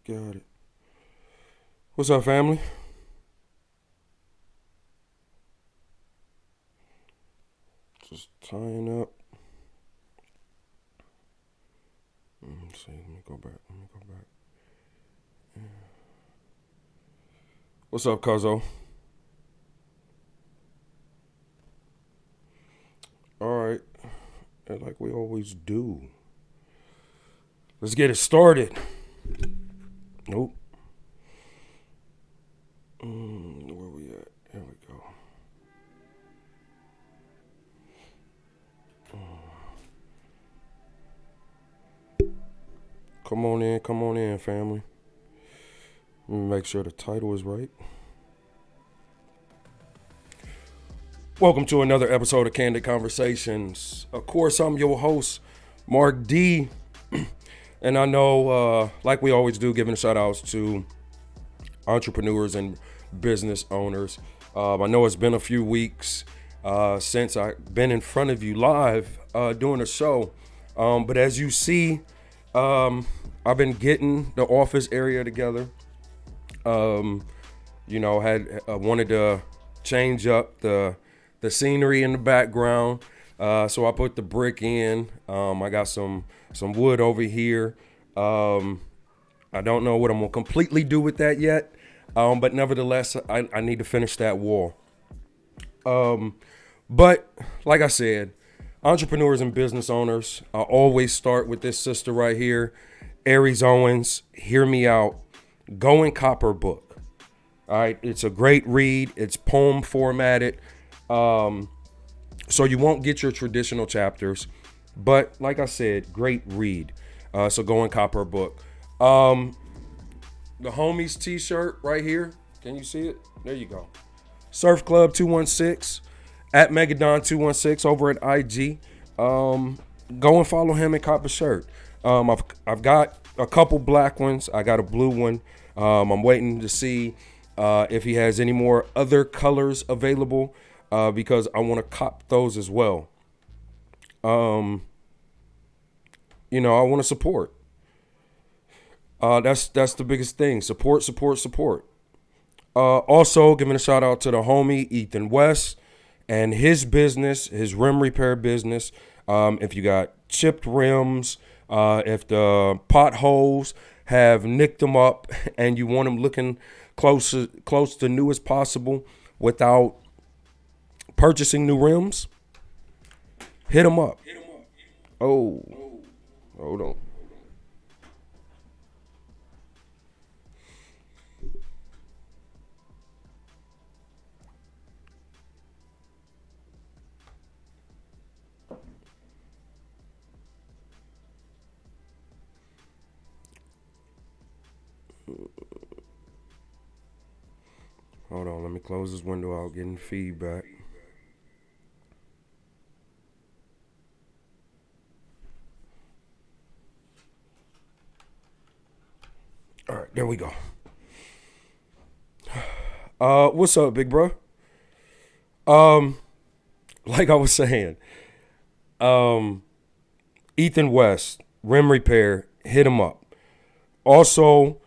Got it. What's up, family? Just tying up. Let's see. Let me go back. What's up, Cuzzo? All right. And like we always do. Let's get it started. Nope. Where we at? There we go. Come on in, family. Let me make sure the title is right. Welcome to another episode of Candid Conversations. Of course, I'm your host, Mark D. And I know, like we always do, giving shout outs to entrepreneurs and business owners. I know it's been a few weeks since I've been in front of you live doing a show. But as you see, I've been getting the office area together. Wanted to change up the scenery in the background. So I put the brick in. I got some wood over here. I don't know what I'm gonna completely do with that yet. But nevertheless, I need to finish that wall. But like I said, entrepreneurs and business owners, I always start with this sister right here, Aries Owens. Hear me out. Going Copper book. All right, it's a great read. It's poem formatted, so you won't get your traditional chapters. But like I said, great read. So Going Copper book. The homies T-shirt right here. Can you see it? There you go. Surf Club 216 at Megadon 216 over at IG. Go and follow him and cop a shirt. I've got a couple black ones. I got a blue one. I'm waiting to see if he has any more other colors available because I want to cop those as well. I want to support. That's the biggest thing. Support. Also, giving a shout out to the homie Ethan West and his business, his rim repair business. If you got chipped rims, if the potholes have nicked them up and you want them looking close to new as possible without purchasing new rims, hit them up. Oh, hold on. Hold on, let me close this window out, getting feedback. All right, there we go. What's up, big bro? Like I was saying, Ethan West, rim repair, hit him up. Also,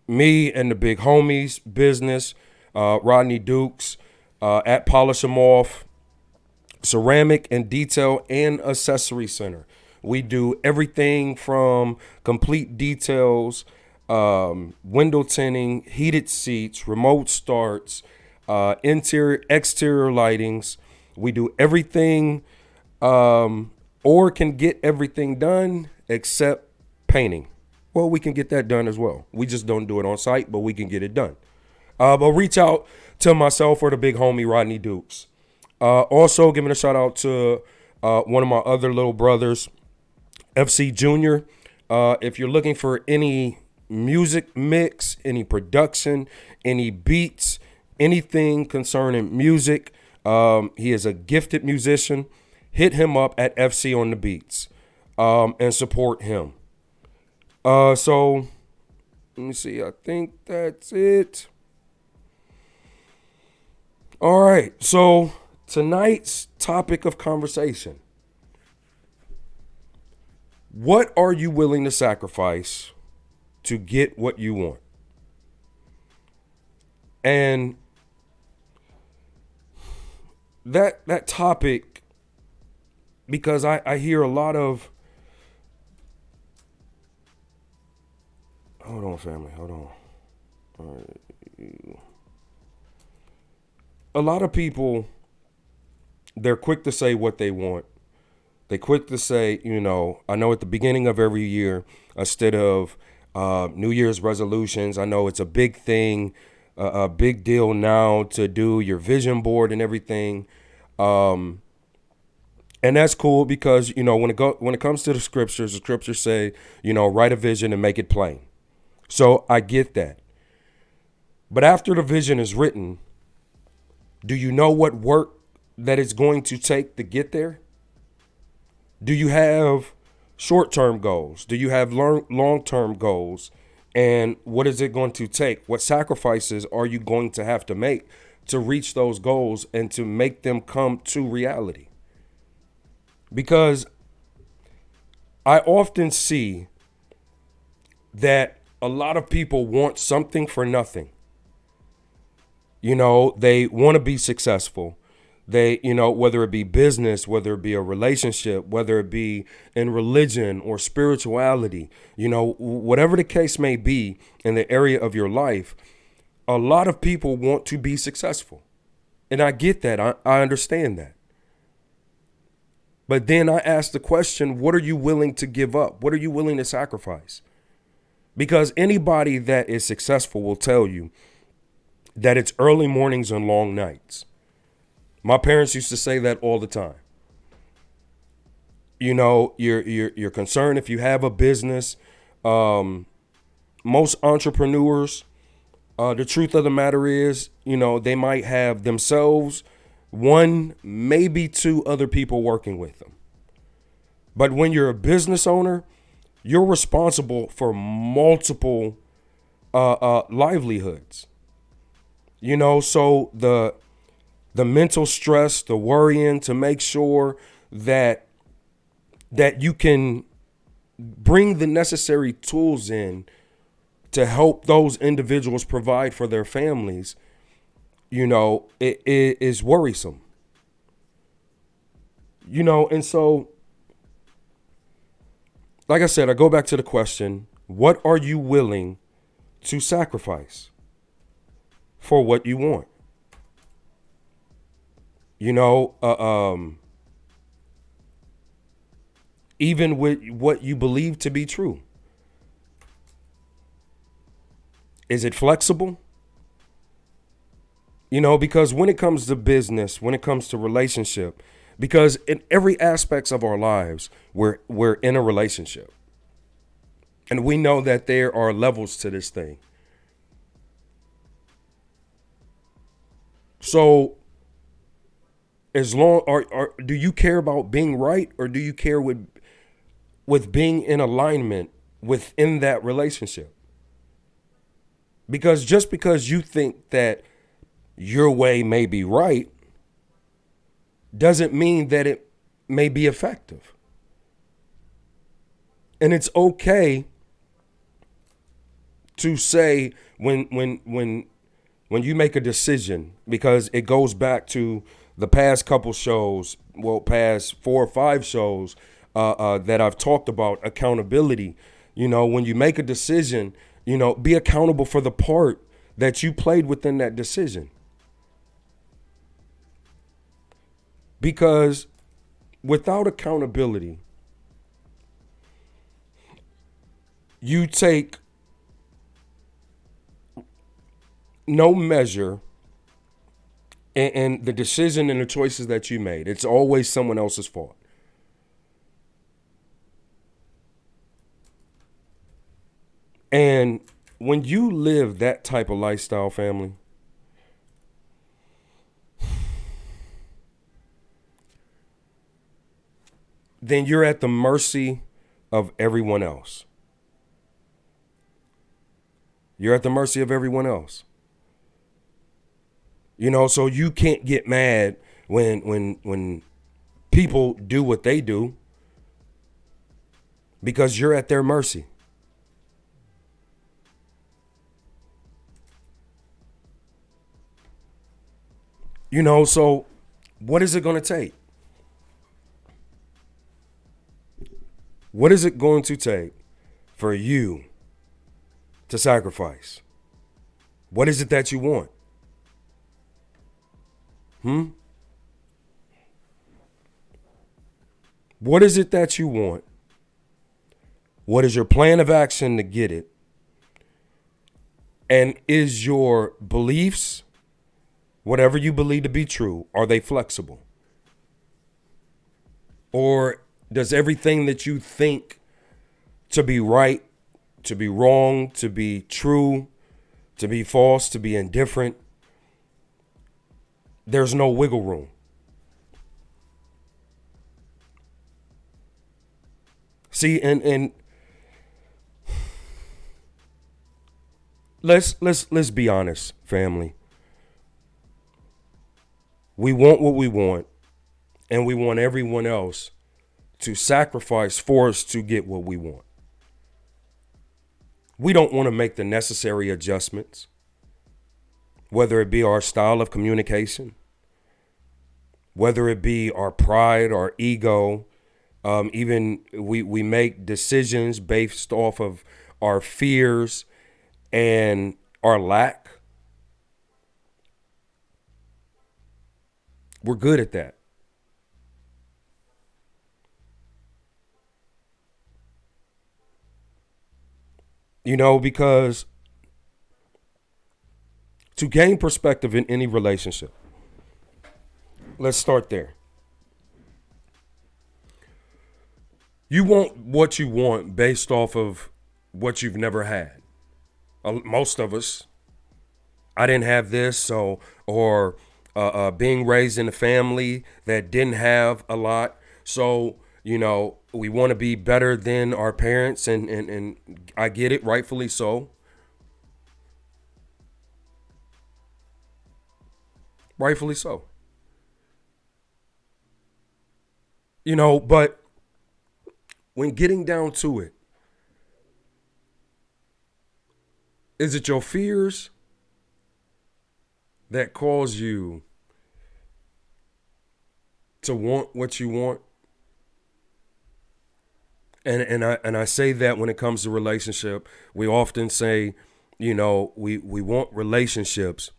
me and the big homies business, Rodney Dukes, at Polish 'em Off, ceramic and detail and accessory center. We do everything from complete details, window tinting, heated seats, remote starts, interior, exterior lightings. We do everything, or can get everything done except painting. Well, we can get that done as well. We just don't do it on site, but we can get it done. But reach out to myself or the big homie Rodney Dukes. Also, giving a shout out to one of my other little brothers, FC Junior. If you're looking for any music mix, any production, any beats, anything concerning music, he is a gifted musician. Hit him up at FC on the Beats and support him. So let me see. I think that's it. All right. So tonight's topic of conversation: what are you willing to sacrifice to get what you want. And that topic, because I hear a lot of, hold on, family, hold on. All right. A lot of people, they're quick to say what they want. They quick to say, I know at the beginning of every year, instead of New Year's resolutions, I know it's a big thing, a big deal now to do your vision board and everything. And that's cool because, when it comes to the scriptures say, write a vision and make it plain. So I get that. But after the vision is written, do you know what work that it's going to take to get there? Do you have short-term goals? Do you have long-term goals? And what is it going to take? What sacrifices are you going to have to make to reach those goals and to make them come to reality? Because I often see that a lot of people want something for nothing. They want to be successful. They, whether it be business, whether it be a relationship, whether it be in religion or spirituality, whatever the case may be in the area of your life, a lot of people want to be successful. And I get that. I understand that. But then I ask the question, what are you willing to give up? What are you willing to sacrifice? Because anybody that is successful will tell you that it's early mornings and long nights. My parents used to say that all the time. You're concerned if you have a business. Most entrepreneurs, the truth of the matter is, they might have themselves, one, maybe two other people working with them. But when you're a business owner, you're responsible for multiple livelihoods. So the mental stress, the worrying to make sure that you can bring the necessary tools in to help those individuals provide for their families, it is worrisome. And so, like I said, I go back to the question, what are you willing to sacrifice for what you want? Even with what you believe to be true. Is it flexible? Because when it comes to business, when it comes to relationship, because in every aspects of our lives, we're in a relationship. And we know that there are levels to this thing. So as long or do you care about being right, or do you care with being in alignment within that relationship? Because just because you think that your way may be right doesn't mean that it may be effective. And it's okay to say when you make a decision, because it goes back to the past couple shows, past 4 or 5 shows that I've talked about accountability. When you make a decision, be accountable for the part that you played within that decision. Because without accountability, you take no measure in the decision and the choices that you made. It's always someone else's fault. And when you live that type of lifestyle, family, then you're at the mercy of everyone else. You're at the mercy of everyone else. So you can't get mad when people do what they do, because you're at their mercy. So what is it going to take? What is it going to take for you to sacrifice? What is it that you want? What is it that you want? What is your plan of action to get it? And is your beliefs, whatever you believe to be true, are they flexible? Or does everything that you think to be right, to be wrong, to be true, to be false, to be indifferent, there's no wiggle room? See, and let's be honest, family. We want what we want, and we want everyone else to sacrifice for us to get what we want. We don't want to make the necessary adjustments, whether it be our style of communication, whether it be our pride, our ego. Even we make decisions based off of our fears and our lack. We're good at that. Because to gain perspective in any relationship, let's start there. You want what you want based off of what you've never had. Most of us, I didn't have this, or being raised in a family that didn't have a lot. So, we want to be better than our parents, and I get it, rightfully so. Rightfully so. But when getting down to it, is it your fears that cause you to want what you want? And I say that when it comes to relationship, we often say, we want relationships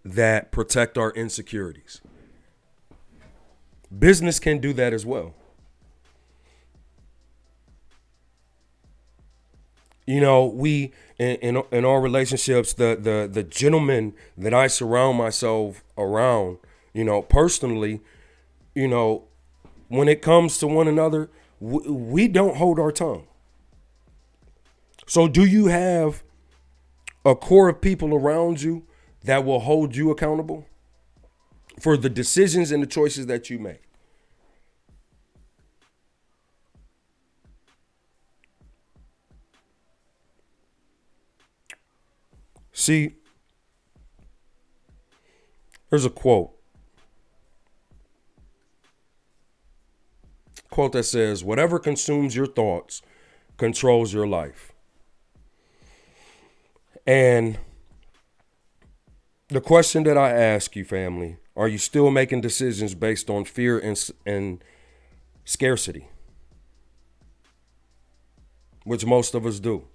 that protect our insecurities. Business can do that as well. We in our relationships, the gentlemen that I surround myself around, personally, you know, when it comes to one another, we don't hold our tongue. So, do you have a core of people around you that will hold you accountable for the decisions and the choices that you make? See, there's a quote that says, "Whatever consumes your thoughts controls your life." And the question that I ask you, family, are you still making decisions based on fear and scarcity, which most of us do?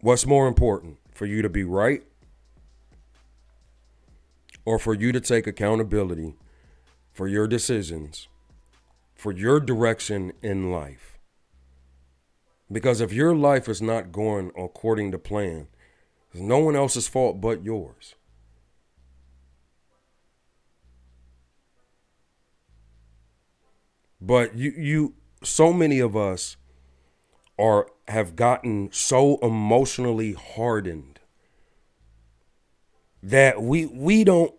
What's more important, for you to be right or for you to take accountability for your decisions, for your direction in life? Because if your life is not going according to plan, it's no one else's fault but yours. But so many of us have gotten so emotionally hardened that we don't,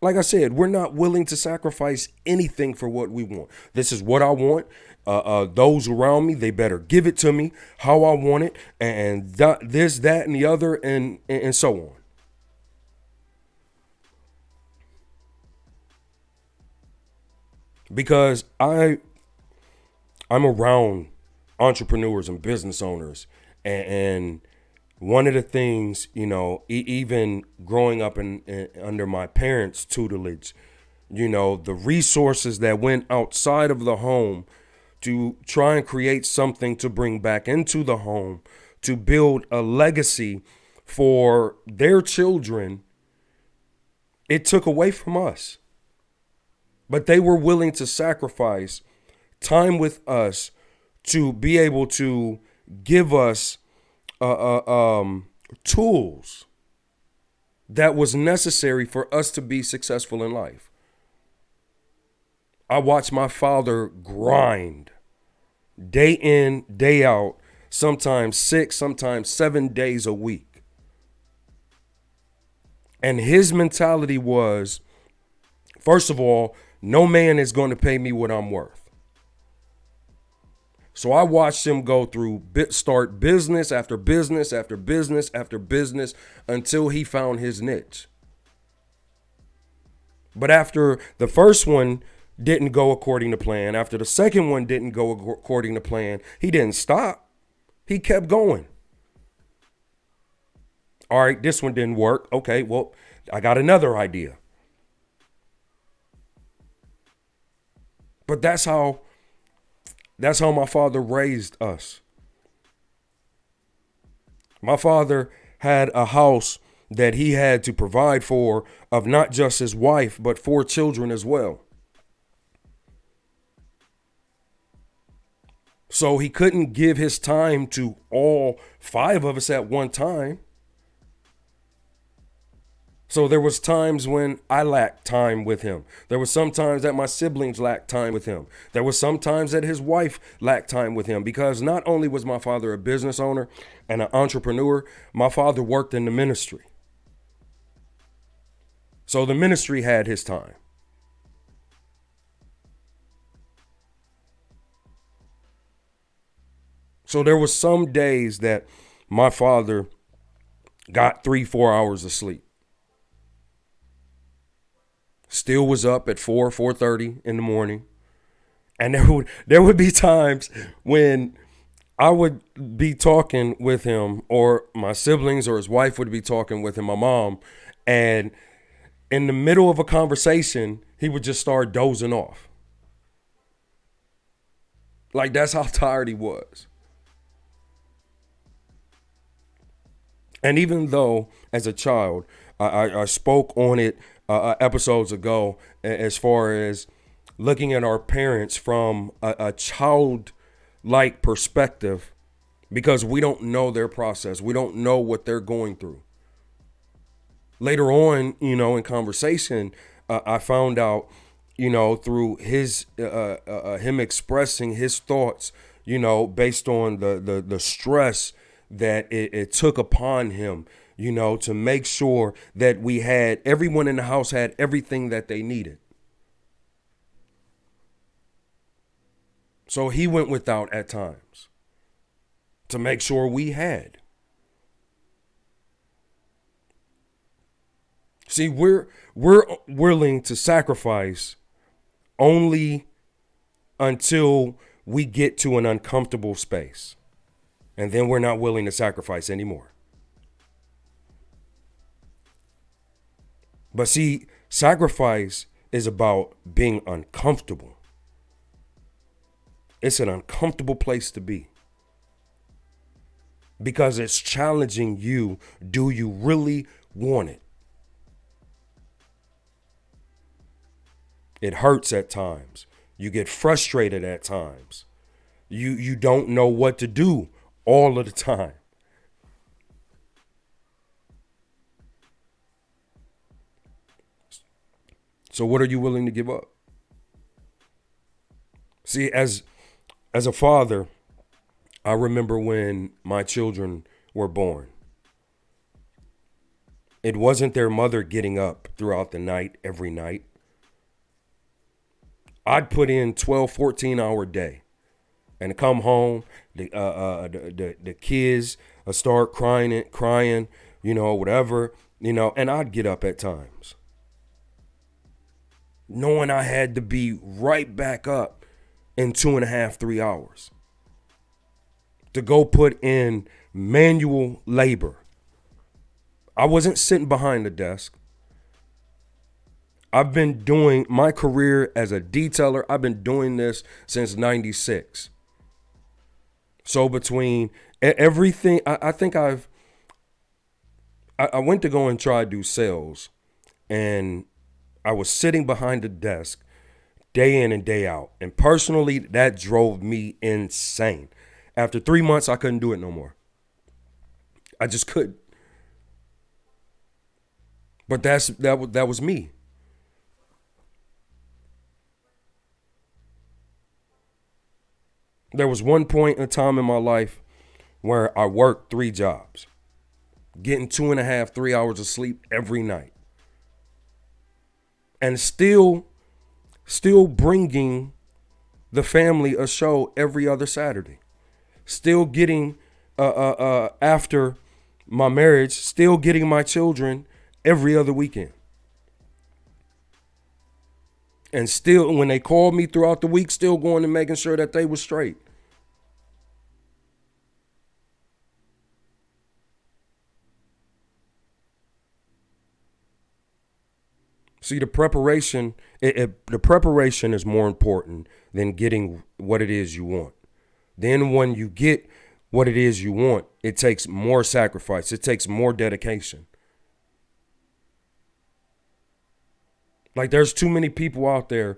like I said, we're not willing to sacrifice anything for what we want. This is what I want. Those around me, they better give it to me how I want it, and this, that, and the other, and so on. Because I'm around entrepreneurs and business owners, and one of the things, even growing up under my parents' tutelage, the resources that went outside of the home to try and create something to bring back into the home to build a legacy for their children, it took away from us. But they were willing to sacrifice time with us to be able to give us tools that was necessary for us to be successful in life. I watched my father grind day in, day out, sometimes 6, sometimes 7 days a week. And his mentality was, first of all, no man is going to pay me what I'm worth. So I watched him go through, start business after business after business after business until he found his niche. But after the first one didn't go according to plan, after the second one didn't go according to plan, he didn't stop. He kept going. All right, this one didn't work. Okay, well, I got another idea. But that's how my father raised us. My father had a house that he had to provide for, of not just his wife, but 4 children as well. So he couldn't give his time to all 5 of us at one time. So there was times when I lacked time with him. There was some times that my siblings lacked time with him. There was some times that his wife lacked time with him, because not only was my father a business owner and an entrepreneur, my father worked in the ministry. So the ministry had his time. So there was some days that my father got 3-4 hours of sleep. Still was up at 4:30 in the morning. And there would be times when I would be talking with him, or my siblings or his wife would be talking with him, my mom, and in the middle of a conversation, he would just start dozing off. Like, that's how tired he was. And even though as a child, I spoke on it episodes ago, as far as looking at our parents from a childlike perspective, because we don't know their process. We don't know what they're going through. Later on, in conversation, I found out, through his him expressing his thoughts, based on the stress that it took upon him, to make sure that everyone in the house had everything that they needed. So he went without at times to make sure we had. See, we're willing to sacrifice only until we get to an uncomfortable space. And then we're not willing to sacrifice anymore. But see, sacrifice is about being uncomfortable. It's an uncomfortable place to be, because it's challenging you. Do you really want it? It hurts at times. You get frustrated at times. You don't know what to do all of the time. So what are you willing to give up? See, as a father, I remember when my children were born. It wasn't their mother getting up throughout the night, every night. I'd put in 12, 14-hour day and come home. The kids start crying, whatever, and I'd get up at times, knowing I had to be right back up in 2.5, 3 hours to go put in manual labor. I wasn't sitting behind the desk. I've been doing my career as a detailer. I've been doing this since 96. So between everything, I think I went to go and try to do sales, and I was sitting behind the desk day in and day out. And personally, that drove me insane. After 3 months, I couldn't do it no more. I just couldn't. But that was me. There was one point in time in my life where I worked 3 jobs, getting 2.5, 3 hours of sleep every night, and still bringing the family a show every other Saturday. Still getting after my marriage, still getting my children every other weekend. And still, when they called me throughout the week, still going and making sure that they were straight. See, the preparation is more important than getting what it is you want. Then when you get what it is you want, it takes more sacrifice. It takes more dedication. Like, there's too many people out there,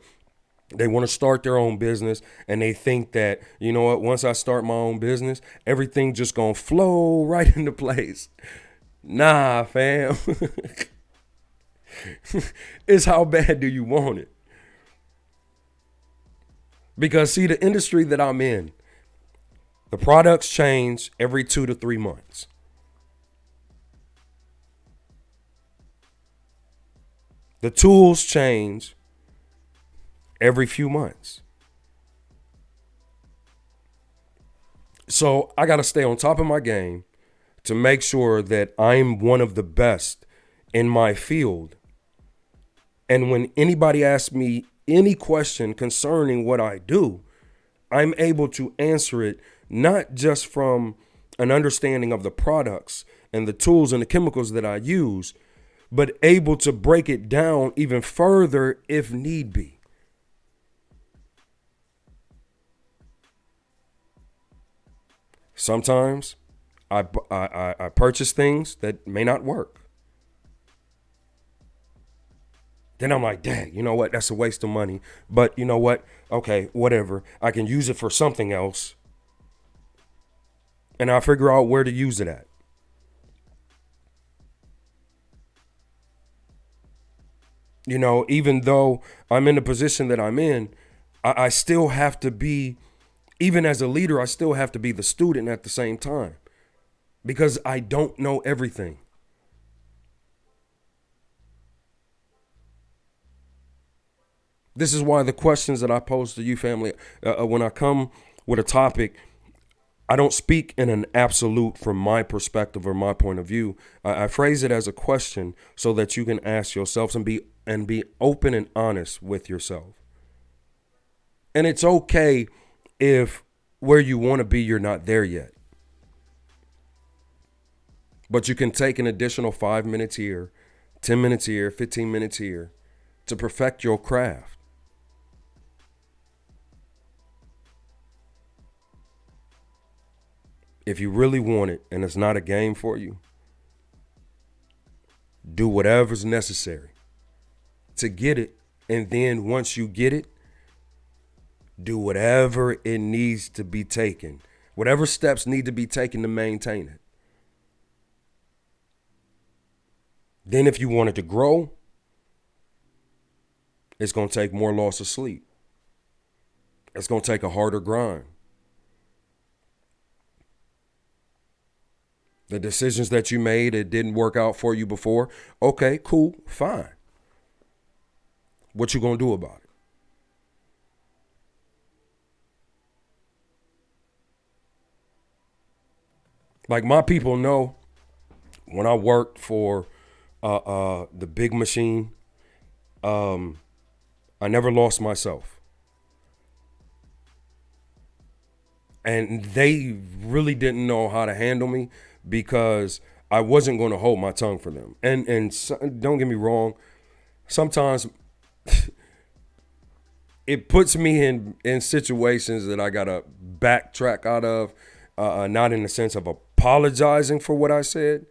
they want to start their own business, and they think that, you know what, once I start my own business, everything just gonna flow right into place. Nah, fam. It's how bad do you want it? Because see, the industry that I'm in, the products change every 2 to 3 months. The tools change every few months. So I got to stay on top of my game to make sure that I'm one of the best in my field. And when anybody asks me any question concerning what I do, I'm able to answer it not just from an understanding of the products and the tools and the chemicals that I use, but able to break it down even further if need be. Sometimes I purchase things that may not work. Then I'm like, dang, you know what? That's a waste of money. But you know what? Okay, whatever. I can use it for something else. And I'll figure out where to use it at. You know, even though I'm in the position that I'm in, I still have to be, even as a leader, I still have to be the student at the same time. Because I don't know everything. This is why the questions that I pose to you, family, when I come with a topic, I don't speak in an absolute from my perspective or my point of view. I phrase it as a question so that you can ask yourselves and be open and honest with yourself. And it's okay if where you want to be, you're not there yet. But you can take an additional 5 minutes here, 10 minutes here, 15 minutes here to perfect your craft. If you really want it and it's not a game for you, do whatever's necessary to get it. And then once you get it, do whatever it needs to be taken, whatever steps need to be taken to maintain it. Then if you want it to grow, it's going to take more loss of sleep. It's going to take a harder grind. The decisions that you made, it didn't work out for you before. Okay, cool, fine. What you gonna do about it? Like, my people know when I worked for the big machine, I never lost myself. and they really didn't know how to handle me because I wasn't going to hold my tongue for them. And so, don't get me wrong, sometimes it puts me in situations that I gotta backtrack out of, not in the sense of apologizing for what I said,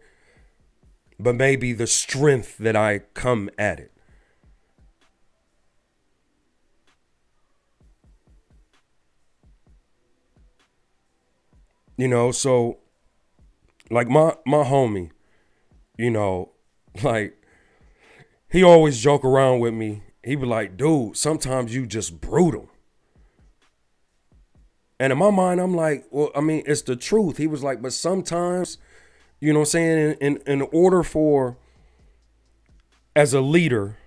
but maybe the strength that I come at it. So like my homie, you know, like he always joke around with me. He be like, dude, sometimes you just brutal. And in my mind, I'm like, well, I mean, it's the truth. He was like, but sometimes, you know what I'm saying, in order for, as a leader,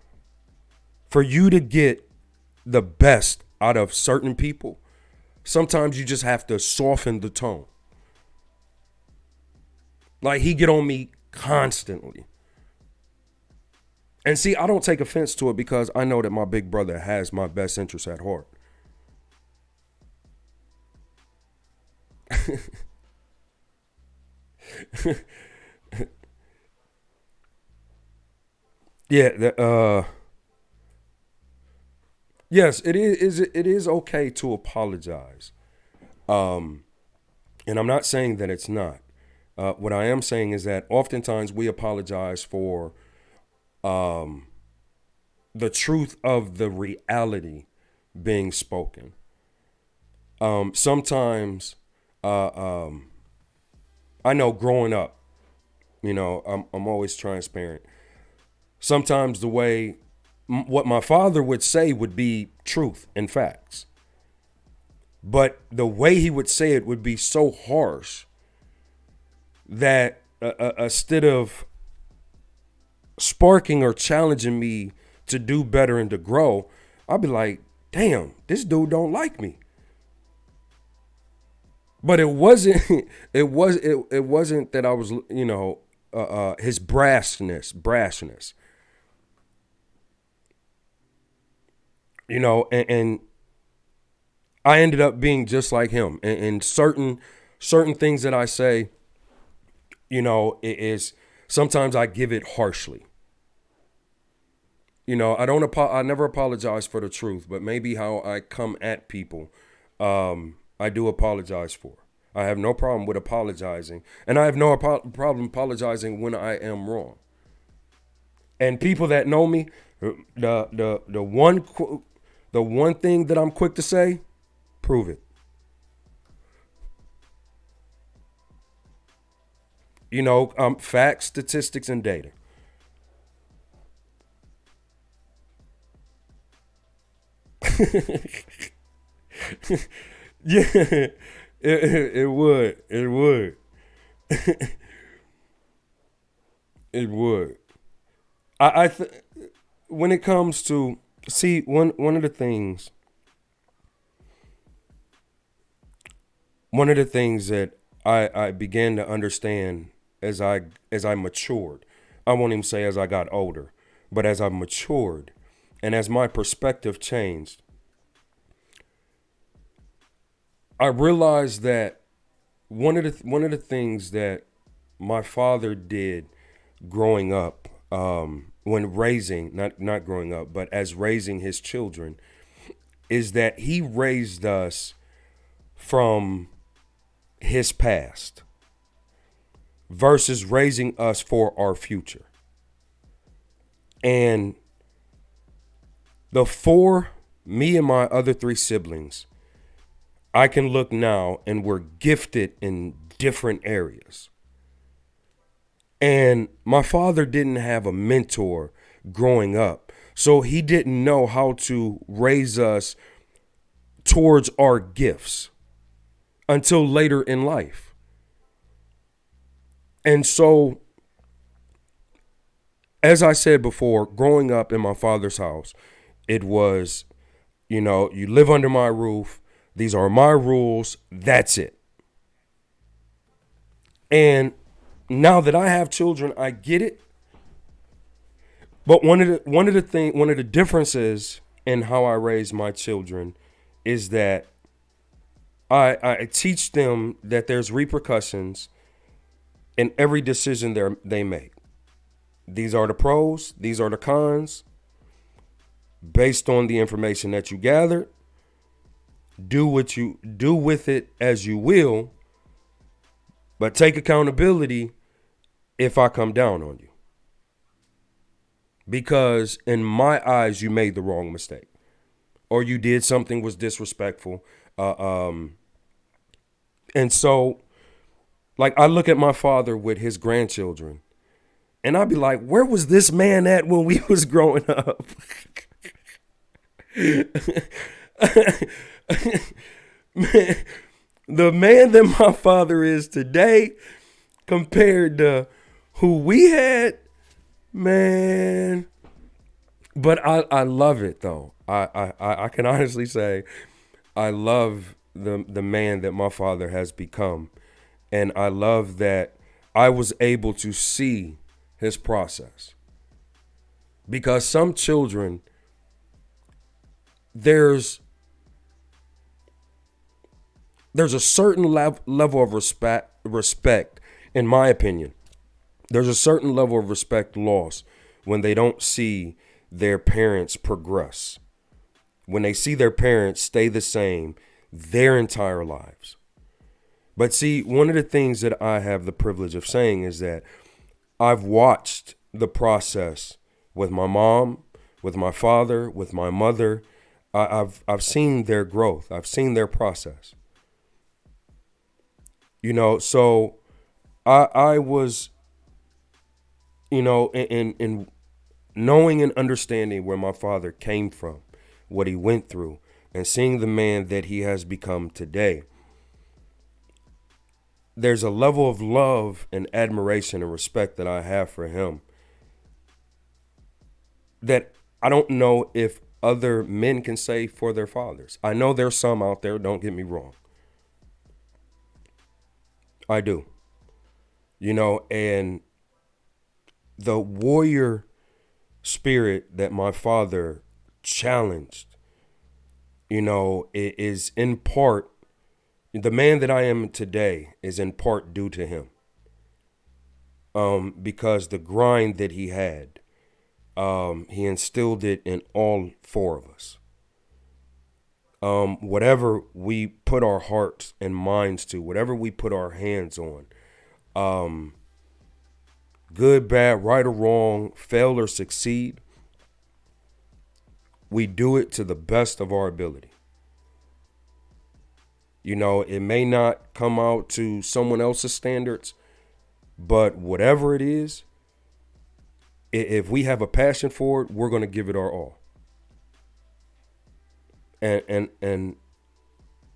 for you to get the best out of certain people, sometimes you just have to soften the tone. Like he get on me constantly. And see, I don't take offense to it because I know that my big brother has my best interest at heart. Yeah, yes, it is okay to apologize. Um, and I'm not saying that it's not. What I am saying is that oftentimes we apologize for the truth of the reality being spoken. Sometimes, uh, um, I know growing up, I'm always transparent. Sometimes the way what my father would say would be truth and facts, but the way he would say it would be so harsh that instead of sparking or challenging me to do better and to grow, I'd be like, damn, this dude don't like me. But it wasn't. It wasn't that I was, his brashness. And I ended up being just like him. And certain things that I say, it is sometimes I give it harshly. I never apologize for the truth, but maybe how I come at people, I do apologize for. I have no problem with apologizing, and I have no problem apologizing when I am wrong. And people that know me, the one thing that I'm quick to say, prove it. Facts, statistics, and data. Yeah, it would. It would. It would. I when it comes to see one of the things that I began to understand as I matured. I won't even say as I got older, but as I matured and as my perspective changed, I realized that one of the things that my father did growing up, when raising not growing up, but as raising his children, is that he raised us from his past versus raising us for our future. And the four, me and my other three siblings, I can look now and we're gifted in different areas. And my father didn't have a mentor growing up. So he didn't know how to raise us towards our gifts until later in life. And so, as I said before, growing up in my father's house, it was, you live under my roof. These are my rules. That's it. And now that I have children, I get it. But one of the differences in how I raise my children is that I teach them that there's repercussions in every decision they make. These are the pros, these are the cons. Based on the information that you gathered, do what you do with it as you will, but take accountability if I come down on you. Because in my eyes, you made the wrong mistake, or you did something was disrespectful. And so, like, I look at my father with his grandchildren, and I'd be like, where was this man at when we was growing up? Man, the man that my father is today compared to who we had, man. But I love it though. I can honestly say I love the man that my father has become. And I love that I was able to see his process. Because some children, there's a certain level of respect, in my opinion. There's a certain level of respect lost when they don't see their parents progress, when they see their parents stay the same their entire lives. But see, one of the things that I have the privilege of saying is that I've watched the process with my mom, with my father, with my mother. I've seen their growth. I've seen their process. So I was, in knowing and understanding where my father came from, what he went through, and seeing the man that he has become today. There's a level of love and admiration and respect that I have for him that I don't know if other men can say for their fathers. I know there's some out there, don't get me wrong. I do. And the warrior spirit that my father challenged, is in part, the man that I am today is in part due to him. Because the grind that he had, he instilled it in all four of us. Whatever we put our hearts and minds to, whatever we put our hands on, good, bad, right or wrong, fail or succeed, we do it to the best of our ability. It may not come out to someone else's standards, but whatever it is, if we have a passion for it, we're going to give it our all. And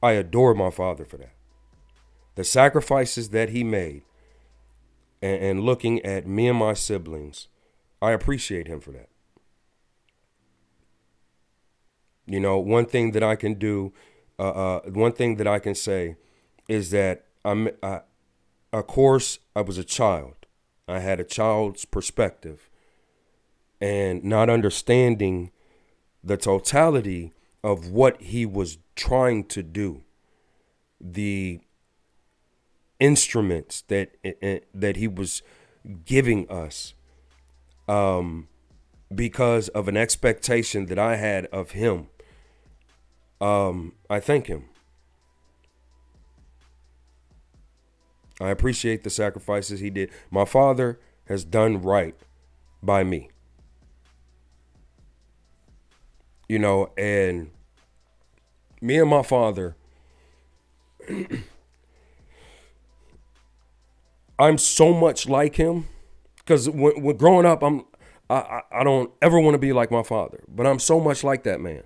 I adore my father for that. The sacrifices that he made, and looking at me and my siblings, I appreciate him for that. One thing that I can do, one thing that I can say is that of course, I was a child. I had a child's perspective, and not understanding the totality of what he was trying to do, the instruments that he was giving us, because of an expectation that I had of him. I thank him. I appreciate the sacrifices he did. My father has done right by me. And me and my father, I'm so much like him, because when growing up, I don't ever want to be like my father, but I'm so much like that man.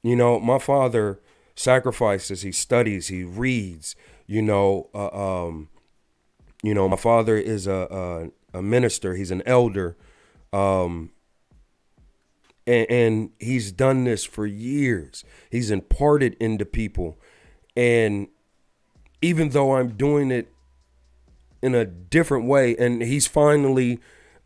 My father sacrifices, he studies, he reads, my father is a minister, he's an elder, and he's done this for years. He's imparted into people. And even though I'm doing it in a different way, and he's finally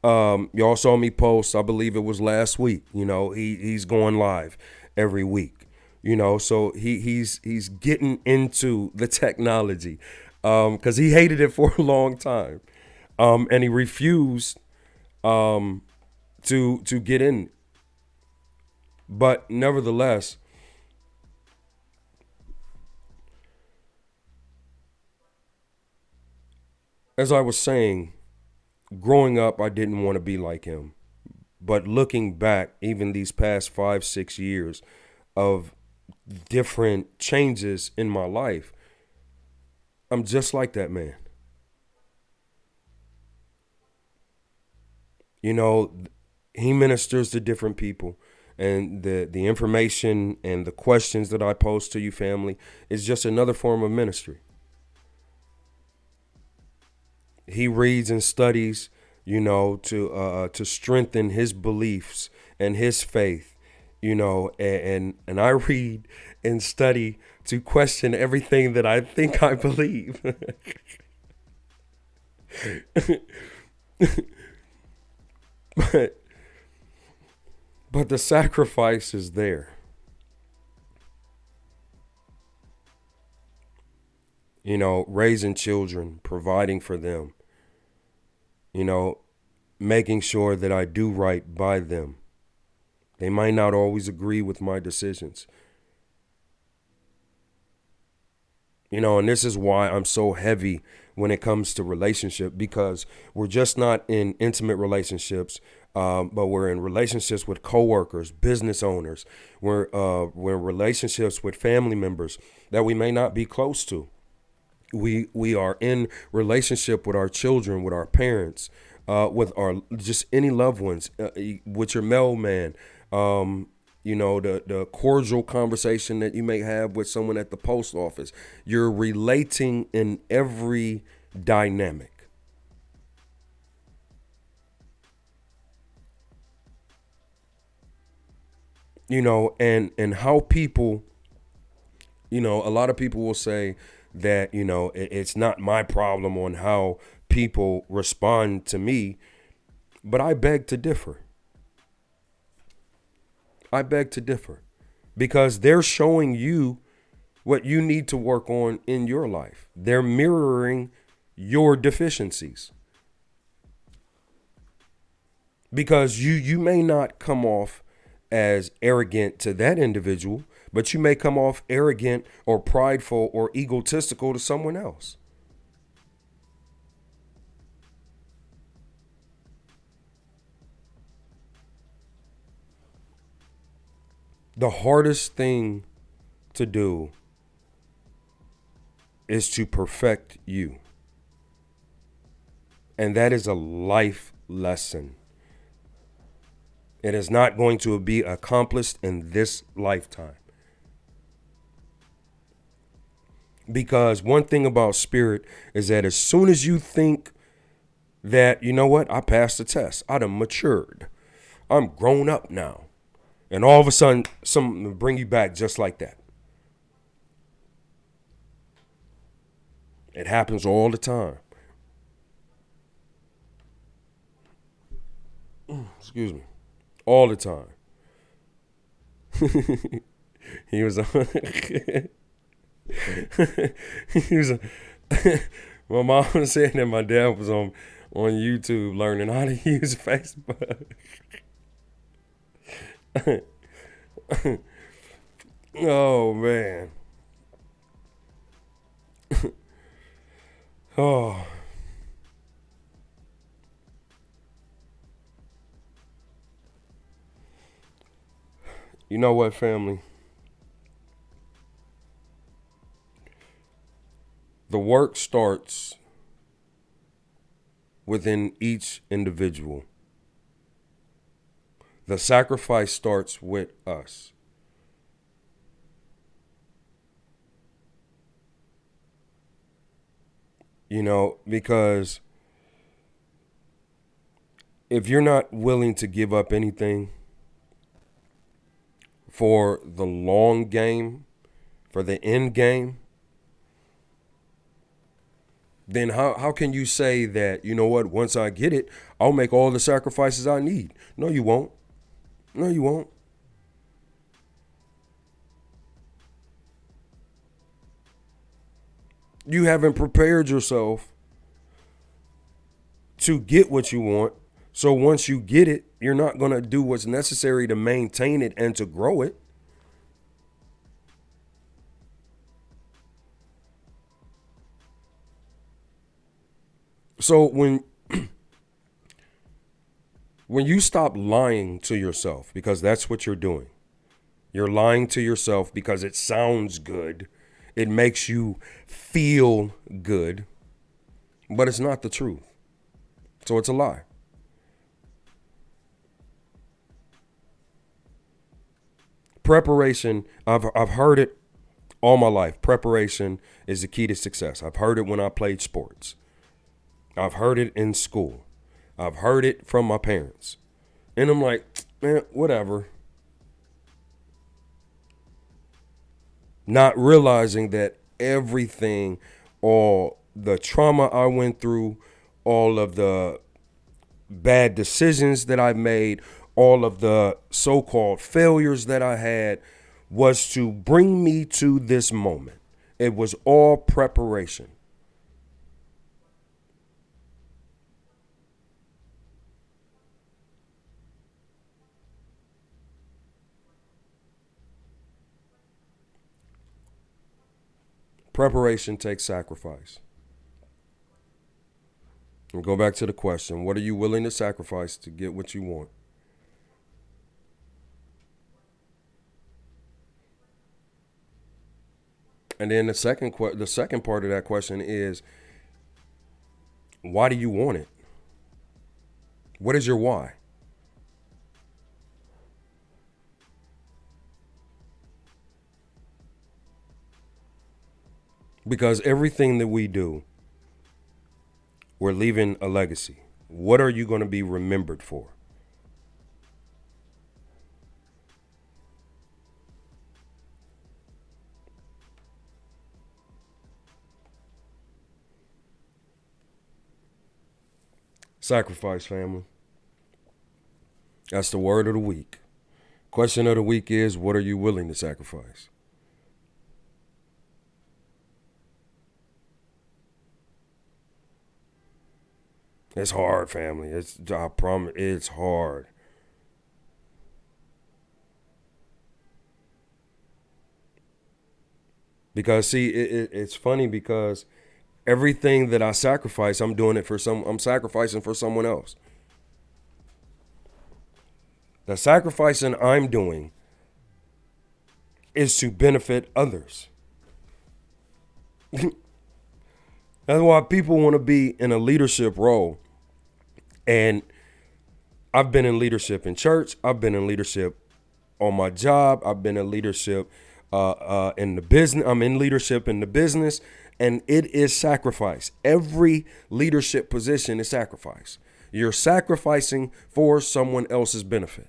Y'all saw me post, I believe it was last week. He's going live every week. So he's getting into the technology, because he hated it for a long time, and he refused to get in. But nevertheless, as I was saying, growing up, I didn't want to be like him. But looking back, even these past 5, 6 years of different changes in my life, I'm just like that man. You know, he ministers to different people. And the information and the questions that I pose to you, family, is just another form of ministry. He reads and studies, to strengthen his beliefs and his faith, and I read and study to question everything that I think I believe. but but the sacrifice is there. Raising children, providing for them, you know, making sure that I do right by them. They might not always agree with my decisions. And this is why I'm so heavy when it comes to relationship, because we're just not in intimate relationships, but we're in relationships with coworkers, business owners. We're in relationships with family members that we may not be close to. We are in relationship with our children, with our parents, with our just any loved ones, with your mailman. The cordial conversation that you may have with someone at the post office. You're relating in every dynamic. And how people, a lot of people will say that, it's not my problem on how people respond to me, but I beg to differ. I beg to differ, because they're showing you what you need to work on in your life. They're mirroring your deficiencies, because you may not come off as arrogant to that individual, but you may come off arrogant or prideful or egotistical to someone else. The hardest thing to do is to perfect you. And that is a life lesson. It is not going to be accomplished in this lifetime. Because one thing about spirit is that as soon as you think that, you know what, I passed the test, I done matured, I'm grown up now, and all of a sudden something will bring you back just like that. It happens all the time. Excuse me. All the time. He was on. He was. My mom was saying that my dad was on YouTube learning how to use Facebook. Oh man. Oh. You know what, family? The work starts within each individual. The sacrifice starts with us. Because if you're not willing to give up anything for the long game, for the end game, then how can you say that, you know what, once I get it, I'll make all the sacrifices I need? No, you won't. No, you won't. You haven't prepared yourself to get what you want. So once you get it, you're not going to do what's necessary to maintain it and to grow it. So when you stop lying to yourself, because that's what you're doing. You're lying to yourself because it sounds good. It makes you feel good, but it's not the truth. So it's a lie. Preparation, I've heard it all my life. Preparation is the key to success. I've heard it when I played sports. I've heard it in school. I've heard it from my parents. And I'm like, man, whatever. Not realizing that everything, all the trauma I went through, all of the bad decisions that I made, all of the so called failures that I had, was to bring me to this moment. It was all preparation. Preparation takes sacrifice. And go back to the question, what are you willing to sacrifice to get what you want? And then the second part of that question is, why do you want it? What is your why? Because everything that we do, we're leaving a legacy. What are you going to be remembered for? Sacrifice, family. That's the word of the week. Question of the week is, what are you willing to sacrifice? It's hard, family. I promise, it's hard. Because see, it's funny because everything that I sacrifice, I'm sacrificing for someone else. The sacrificing I'm doing is to benefit others. That's why people want to be in a leadership role. And I've been in leadership in church. I've been in leadership on my job. I've been in leadership in the business. I'm in leadership in the business, and it is sacrifice. Every leadership position is sacrifice. You're sacrificing for someone else's benefit.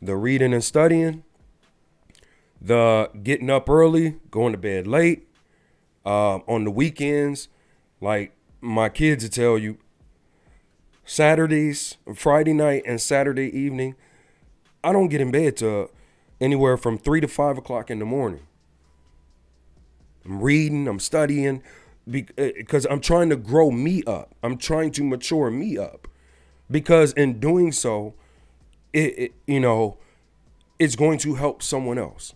The reading and studying, the getting up early, going to bed late, on the weekends, like my kids will tell you, Saturdays, Friday night, and Saturday evening, I don't get in bed till anywhere from 3 to 5 o'clock in the morning. I'm reading, I'm studying, because I'm trying to grow me up. I'm trying to mature me up, because in doing so, it's going to help someone else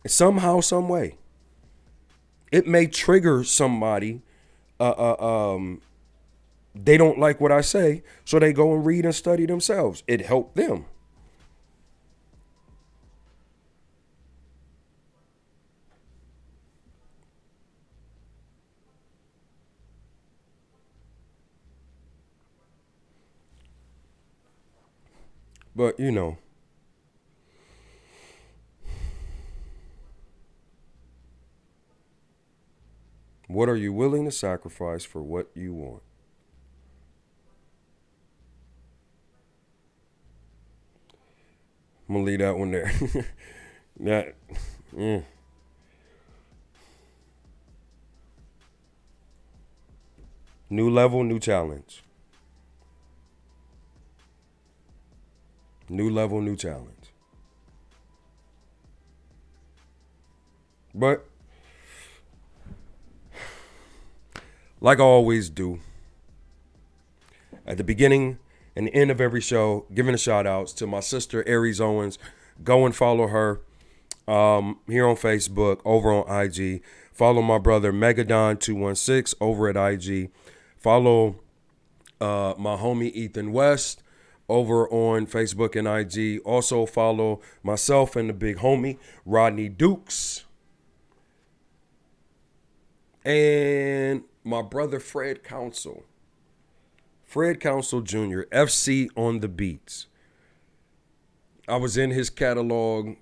somehow, some way. It may trigger somebody. They don't like what I say, so they go and read and study themselves. It helped them. But what are you willing to sacrifice for what you want? I'm gonna leave that one there. Yeah. Mm. New level, new challenge. New level, new challenge. But like I always do, at the beginning and the end of every show, giving a shout outs to my sister Aries Owens. Go and follow her here on Facebook, over on IG. Follow my brother Megadon216 over at IG. Follow my homie Ethan West over on Facebook and IG. Also follow myself and the big homie Rodney Dukes and my brother Fred Council. Fred Council Jr., FC on the Beats. I was in his catalog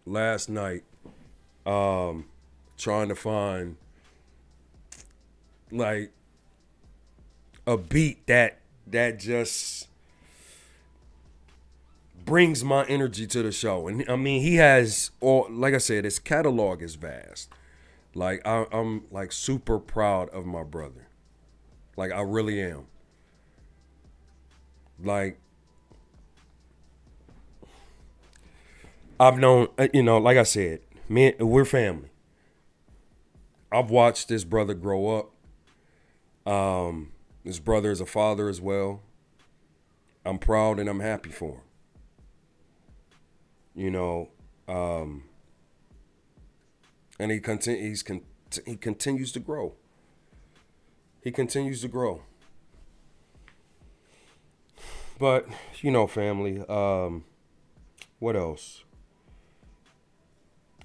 last night trying to find like a beat that just brings my energy to the show. And I mean, he has all, like I said, his catalog is vast. Like I'm like super proud of my brother. Like I really am. Like I've known, like I said, we're family. I've watched this brother grow up. His brother is a father as well. I'm proud and I'm happy for him. You know, and he continues to grow. He continues to grow. But family. What else?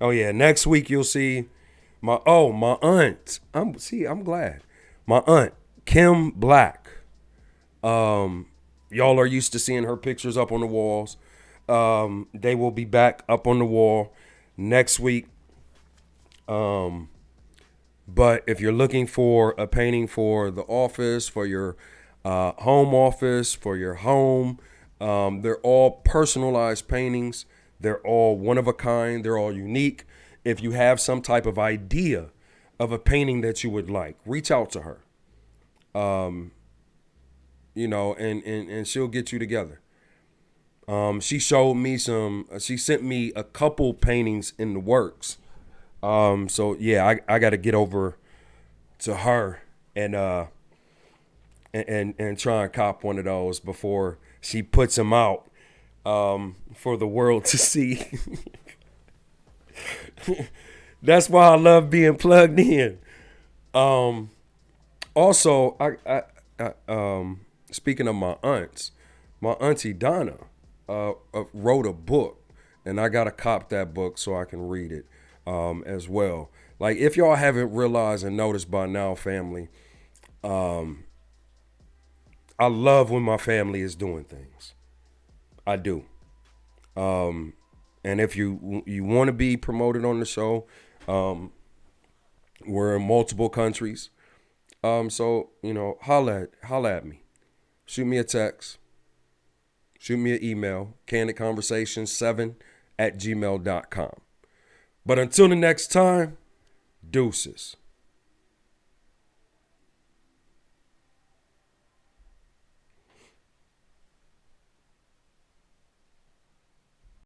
Oh yeah, next week you'll see my aunt. I'm glad. My aunt Kim Black. Y'all are used to seeing her pictures up on the walls. They will be back up on the wall next week. But if you're looking for a painting for the office, for your home office, for your home, they're all personalized paintings. They're all one of a kind. They're all unique. If you have some type of idea of a painting that you would like, reach out to her. And she'll get you together. She showed me she sent me a couple paintings in the works. So yeah, I got to get over to her and try and cop one of those before she puts them out for the world to see. That's why I love being plugged in. Also, speaking of my aunts, my auntie Donna wrote a book, and I gotta cop that book so I can read it as well. Like, if y'all haven't realized and noticed by now, family, I love when my family is doing things. I do. And if you want to be promoted on the show, we're in multiple countries. So holla at me. Shoot me a text. Shoot me an email. candidconversations7@gmail.com. But until the next time, deuces.